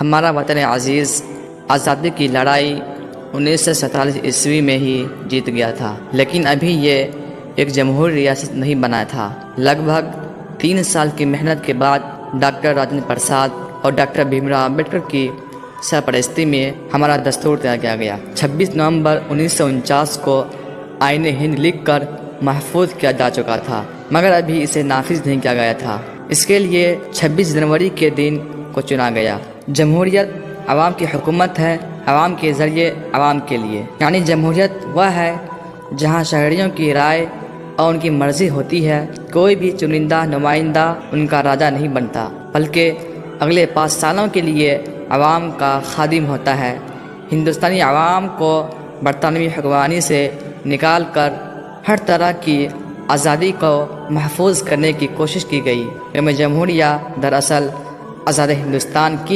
ہمارا وطن عزیز آزادی کی لڑائی 1947 عیسوی میں ہی جیت گیا تھا، لیکن ابھی یہ ایک جمہوری ریاست نہیں بنا تھا۔ لگ بھگ 3 سال کی محنت کے بعد ڈاکٹر راجندر پرساد اور ڈاکٹر بھیم راؤ امبیڈکر کی سرپرستی میں ہمارا دستور تیار کیا گیا۔ 26 نومبر 1949 کو آئین ہند لکھ کر محفوظ کیا جا چکا تھا، مگر ابھی اسے نافذ نہیں کیا گیا تھا۔ اس کے لیے 26 جنوری کے دن کو چنا گیا۔ جمہوریت عوام کی حکومت ہے، عوام کے ذریعے عوام کے لیے، یعنی جمہوریت وہ ہے جہاں شہریوں کی رائے اور ان کی مرضی ہوتی ہے۔ کوئی بھی چنندہ نمائندہ ان کا راجا نہیں بنتا، بلکہ اگلے 5 سالوں کے لیے عوام کا خادم ہوتا ہے۔ ہندوستانی عوام کو برطانوی حکمرانی سے نکال کر ہر طرح کی آزادی کو محفوظ کرنے کی کوشش کی گئی۔ یوم جمہوریہ دراصل آزاد ہندوستان کی